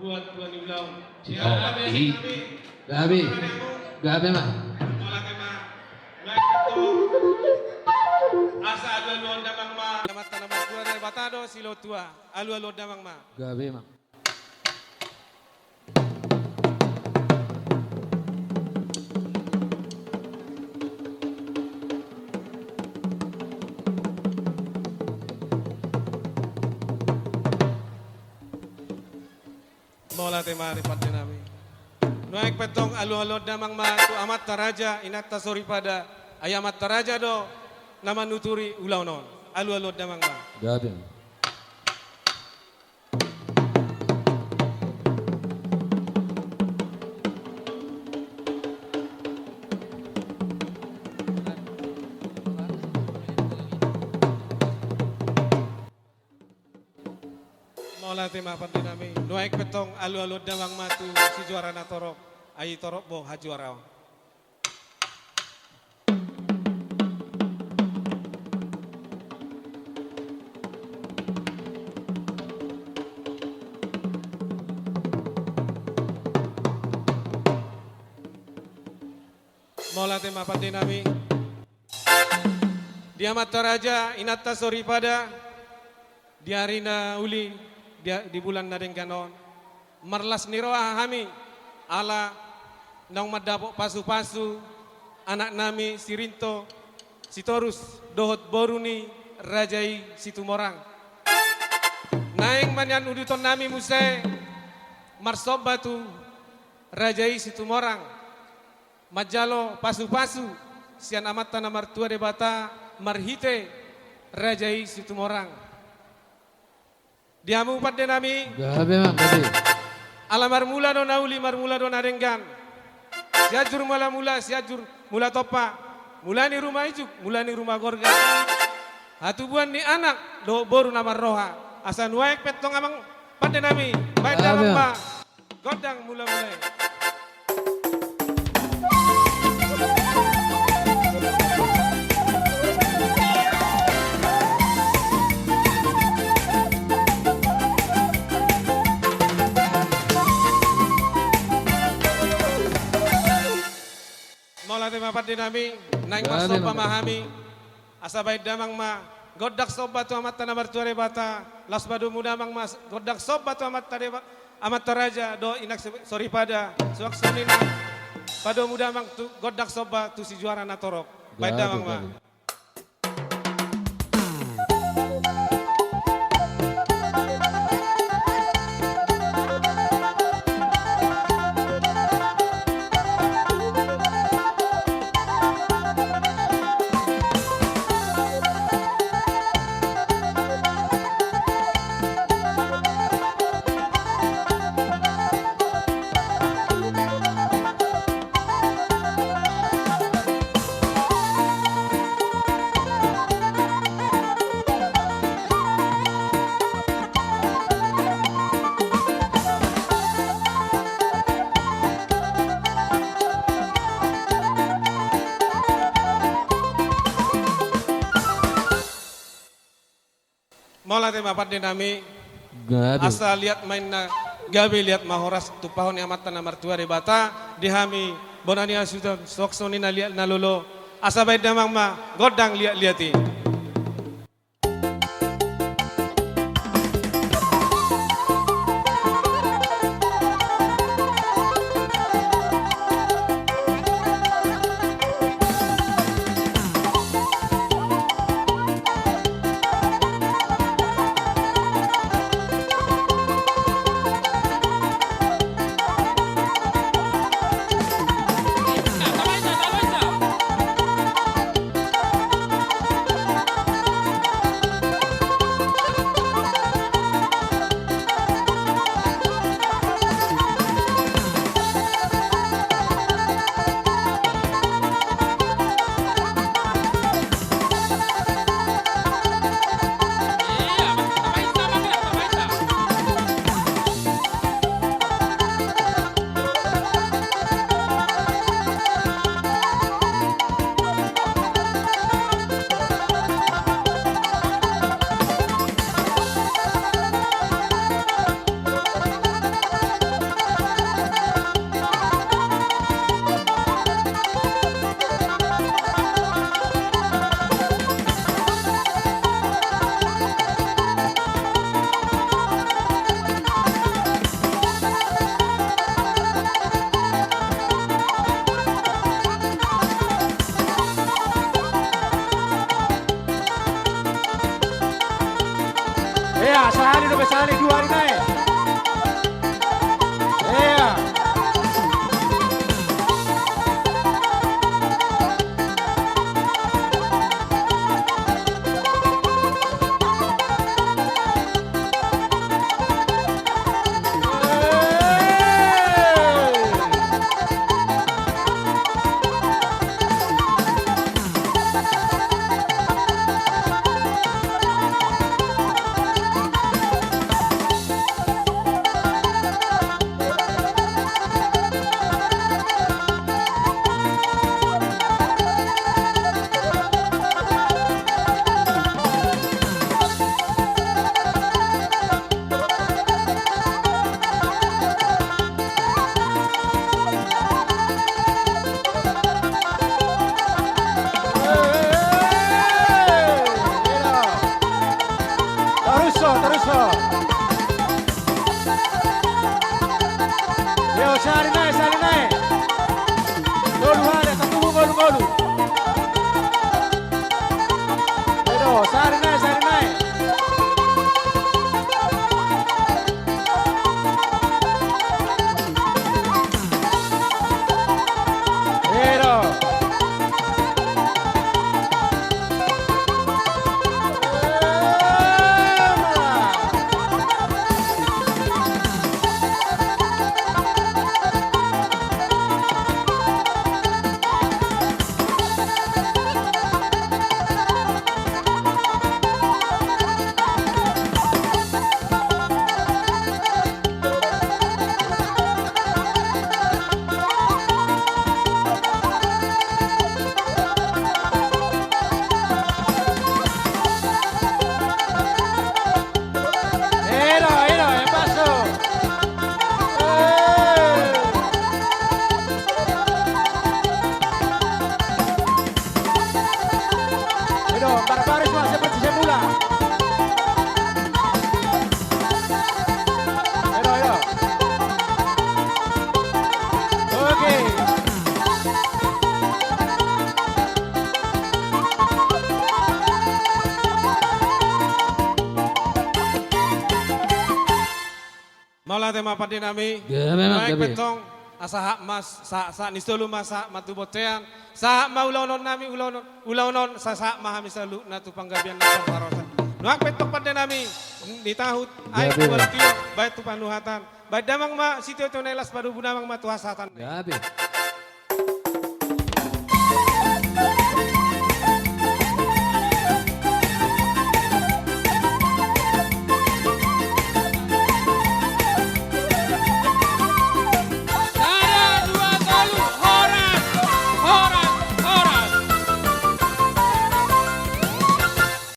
buat Tuan Ulau. Oh, gabi. Gabi mah. Malaki ma. Baik itu. Asa alu-alu damang ma. Mata nama tua dari Batado silo tua. Alu-alu damang ma. Gabi mah. Mola temari pada nami. Nuaik petong alu-alu damang ma tu amat taraja inat tasori pada ayamat taraja do nama nuturi ulau non. Alu-alu damang ma. Gabi mah. Mola tema pada nami. Nuaik petong alu-alu damang ma tu si juara na torok. Ayi torok bo hajuara. Mola tema pada nami. Diamat taraja inatta sori pada diarina uli di bulan nadeng kanon marlas niroa hami ala nang madapok pasu-pasu anak nami sirinto sitorus dohot boruni rajai situmorang naing manyan uduton nami muse marsob batu rajai situmorang majalo pasu-pasu sian amat tanah martua debata marhite rajai situmorang diamu pada nami Gabi mah. Gabi. alamar mula do nauli marmula do narenggan siajur siajur mula topa mulani rumah ijuk mulani rumah gorga hatubuan ni anak do boru nama roha asan waek petong amang pada nami baik dalam ba godang mula-mulai. Mola tema pada nami naik masuk pamahami asa baik damang ma godak sobat tu amat tanah bertuare bata las badu muda mang mas godak sobat tu amat tade amat taraja do inak sorry pada suak sunina padu muda mang tu godak sobat tu si juara na torok baik damang ma. Mola tema pada nami Gabi. asa lihat main na gabi lihat mahoras tupahon yang mata na martua de bata dihami bonani asudan soksoni na lihat na lolo asa baik damang ma godang lihat-lihati. tema pada nami. Gabi man, Naik gabi. petong asa hak mas sa nisolo masa matu botean. Sa maulaunon nami ulaunon sa mahami sa lu na tu panggabian na parosan. Nuak petok pada nami di tahut ay Gabi. kuwal kiyo bayat tu panuhatan. Bayat damang ma sitio tu nelas padu bunamang matuhasatan. Gabi.